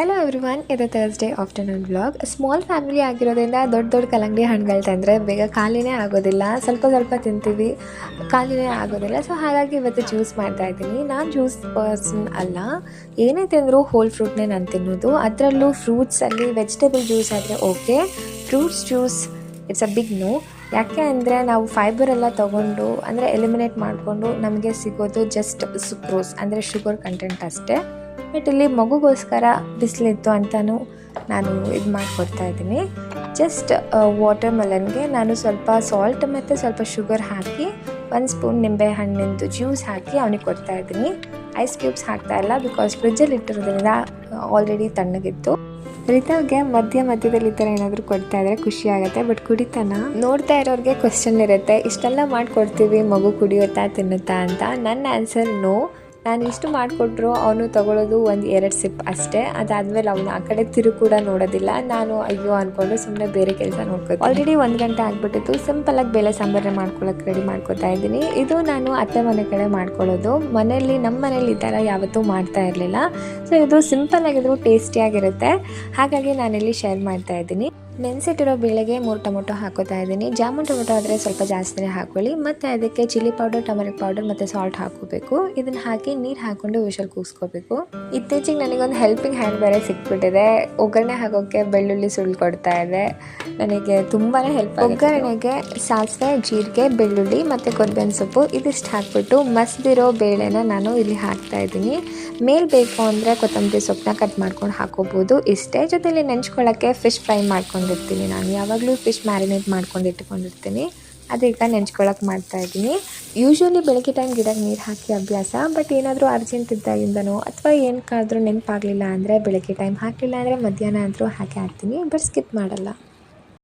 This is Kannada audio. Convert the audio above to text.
ಹಲೋ ಎವ್ರಿವನ್, ಇದು Thursday afternoon vlog. Small family ಆಗಿರೋದ್ರಿಂದ ದೊಡ್ಡ ಕಲ್ಲಂಗಡಿ ಹಣ್ಣುಗಳು ತಂದರೆ ಬೇಗ ಖಾಲಿನೇ ಆಗೋದಿಲ್ಲ. ಸ್ವಲ್ಪ ತಿಂತೀವಿ, ಖಾಲಿನೇ ಆಗೋದಿಲ್ಲ. ಸೊ ಹಾಗಾಗಿ ಇವತ್ತು ಜ್ಯೂಸ್ ಮಾಡ್ತಾಯಿದ್ದೀನಿ. ನಾನು ಜ್ಯೂಸ್ ಪರ್ಸನ್ ಅಲ್ಲ, ಏನೇ ತಿಂದರೂ ಹೋಲ್ ಫ್ರೂಟ್ನೇ ನಾನು ತಿನ್ನೋದು. ಅದರಲ್ಲೂ ಫ್ರೂಟ್ಸಲ್ಲಿ ವೆಜಿಟೇಬಲ್ ಜ್ಯೂಸ್ ಆದರೆ okay, fruits juice it's a big no. ಯಾಕೆ ಅಂದರೆ ನಾವು ಫೈಬರ್ ಎಲ್ಲ ತೊಗೊಂಡು ಅಂದರೆ ಎಲಿಮಿನೇಟ್ ಮಾಡಿಕೊಂಡು ನಮಗೆ ಸಿಗೋದು ಜಸ್ಟ್ ಸುಕ್ರೋಸ್ ಅಂದರೆ ಶುಗರ್ ಕಂಟೆಂಟ್ ಅಷ್ಟೇ. ಬಟ್ ಇಲ್ಲಿ ಮಗುಗೋಸ್ಕರ ಬಿಸಿಲಿತ್ತು ಅಂತಲೂ ನಾನು ಇದು ಮಾಡಿಕೊಡ್ತಾ ಇದ್ದೀನಿ. ಜಸ್ಟ್ ವಾಟರ್ ಮೆಲನ್ಗೆ ನಾನು ಸ್ವಲ್ಪ ಸಾಲ್ಟ್ ಮತ್ತು ಸ್ವಲ್ಪ ಶುಗರ್ ಹಾಕಿ 1 ಸ್ಪೂನ್ ನಿಂಬೆ ಹಣ್ಣಿಂದು ಜ್ಯೂಸ್ ಹಾಕಿ ಅವನಿಗೆ ಕೊಡ್ತಾ ಇದ್ದೀನಿ. ಐಸ್ ಕ್ಯೂಬ್ಸ್ ಹಾಕ್ತಾ ಇಲ್ಲ, ಬಿಕಾಸ್ ಫ್ರಿಜ್ಜಲ್ಲಿ ಇಟ್ಟಿರೋದ್ರಿಂದ ಆಲ್ರೆಡಿ ತಣ್ಣಗಿತ್ತು. ರಿತಾವ್ಗೆ ಮಧ್ಯದಲ್ಲಿ ಈ ಥರ ಏನಾದರೂ ಕೊಡ್ತಾ ಇದ್ರೆ ಖುಷಿ ಆಗುತ್ತೆ. ಬಟ್ ಕುಡಿತಾನ ನೋಡ್ತಾ ಇರೋರಿಗೆ ಕ್ವಶನ್ ಇರುತ್ತೆ, ಇಷ್ಟೆಲ್ಲ ಮಾಡಿಕೊಡ್ತೀವಿ, ಮಗು ಕುಡಿಯುತ್ತಾ ತಿನ್ನುತ್ತಾ ಅಂತ. ನನ್ನ ಆನ್ಸರ್ ನೋ. ನಾನು ಇಷ್ಟು ಮಾಡಿಕೊಟ್ರು ಅವನು ತಗೊಳ್ಳೋದು 1-2 ಸಿಪ್ ಅಷ್ಟೇ. ಅದಾದಮೇಲೆ ಅವನು ಆ ಕಡೆ ತಿರುಗಿ ಕೂಡ ನೋಡೋದಿಲ್ಲ. ನಾನು ಅಯ್ಯೋ ಅಂದ್ಕೊಂಡು ಸುಮ್ಮನೆ ಬೇರೆ ಕೆಲಸ ನೋಡ್ಕೊತೀನಿ. ಆಲ್ರೆಡಿ 1 ಗಂಟೆ ಆಗಿಬಿಟ್ಟಿತ್ತು. ಸಿಂಪಲಾಗಿ ಬೇಳೆ ಸಾಂಬಾರನ್ನ ಮಾಡ್ಕೊಳ್ಳೋಕೆ ರೆಡಿ ಮಾಡ್ಕೊತಾ ಇದ್ದೀನಿ. ಇದು ನಾನು ಅತ್ತೆ ಮನೆ ಕಡೆ ಮಾಡ್ಕೊಳ್ಳೋದು. ನಮ್ಮ ಮನೇಲಿ ಈ ಥರ ಯಾವತ್ತೂ ಮಾಡ್ತಾ ಇರಲಿಲ್ಲ. ಸೊ ಇದು ಸಿಂಪಲ್ ಆಗಿದ್ರು ಟೇಸ್ಟಿಯಾಗಿರುತ್ತೆ. ಹಾಗಾಗಿ ನಾನಿಲ್ಲಿ ಶೇರ್ ಮಾಡ್ತಾ ಇದ್ದೀನಿ. ನೆನೆಸಿಟ್ಟಿರೋ ಬೇಳೆಗೆ 3 ಟೊಮೊಟೊ ಹಾಕೋತಾ ಇದ್ದೀನಿ. ಜಾಮೂನ್ ಟೊಮೊಟೊ ಆದರೆ ಸ್ವಲ್ಪ ಜಾಸ್ತಿನೇ ಹಾಕೊಳ್ಳಿ. ಮತ್ತು ಅದಕ್ಕೆ ಚಿಲ್ಲಿ ಪೌಡರ್, ಟರ್ಮರಿಕ್ ಪೌಡರ್ ಮತ್ತು ಸಾಲ್ಟ್ ಹಾಕೋಬೇಕು. ಇದನ್ನು ಹಾಕಿ ನೀರು ಹಾಕ್ಕೊಂಡು ವಿಷಲ್ ಕೂಗಿಸ್ಕೋಬೇಕು. ಇತ್ತೀಚೆಗೆ ನನಗೊಂದು ಹೆಲ್ಪಿಂಗ್ ಹ್ಯಾಂಡ್ ಬೇರೆ ಸಿಕ್ಬಿಟ್ಟಿದೆ. ಒಗ್ಗರಣೆ ಹಾಕೋಕ್ಕೆ ಬೆಳ್ಳುಳ್ಳಿ ಸುಳ್ಳು ಕೊಡ್ತಾ ಇದೆ. ನನಗೆ ತುಂಬಾ ಹೆಲ್ಪ್. ಒಗ್ಗರಣೆಗೆ ಸಾಸಿವೆ, ಜೀರಿಗೆ, ಬೆಳ್ಳುಳ್ಳಿ ಮತ್ತು ಕೊತ್ತಂಬರಿ ಸೊಪ್ಪು ಇದಿಷ್ಟು ಹಾಕ್ಬಿಟ್ಟು ಮಸ್ದಿರೋ ಬೇಳೆನ ನಾನು ಇಲ್ಲಿ ಹಾಕ್ತಾ ಇದ್ದೀನಿ. ಮೇಲೆ ಬೇಕು ಅಂದರೆ ಕೊತ್ತಂಬರಿ ಸೊಪ್ಪನ್ನ ಕಟ್ ಮಾಡ್ಕೊಂಡು ಹಾಕೋಬೋದು. ಇಷ್ಟೇ. ಜೊತೆಲಿ ನೆಂಚ್ಕೊಳ್ಳೋಕ್ಕೆ ಫಿಶ್ ಫ್ರೈ ಮಾಡ್ಕೊಂಡಿರ್ತೀನಿ. ನಾನು ಯಾವಾಗಲೂ ಫಿಶ್ ಮ್ಯಾರಿನೇಟ್ ಮಾಡ್ಕೊಂಡು ಇಟ್ಕೊಂಡಿರ್ತೀನಿ. ಅದೀಗ ನೆಂಚ್ಕೊಳ್ಳೋಕೆ ಮಾಡ್ತಾಯಿದ್ದೀನಿ. ಯೂಶ್ವಲಿ ಬೆಳಗ್ಗೆ ಟೈಮ್ ಗಿಡಕ್ಕೆ ನೀರು ಹಾಕಿ ಅಭ್ಯಾಸ. ಬಟ್ ಏನಾದರೂ ಅರ್ಜೆಂಟ್ ಇದ್ದಾಗಿಂದನೋ ಅಥವಾ ಏನಕ್ಕಾದರೂ ನೆನಪಾಗಲಿಲ್ಲ ಅಂದರೆ ಬೆಳಗ್ಗೆ ಟೈಮ್ ಹಾಕಲಿಲ್ಲ ಅಂದರೆ ಮಧ್ಯಾಹ್ನ ಆದರೂ ಹಾಕಿ ಹಾಕ್ತೀನಿ. ಬಟ್ ಸ್ಕಿಪ್ ಮಾಡಲ್ಲ.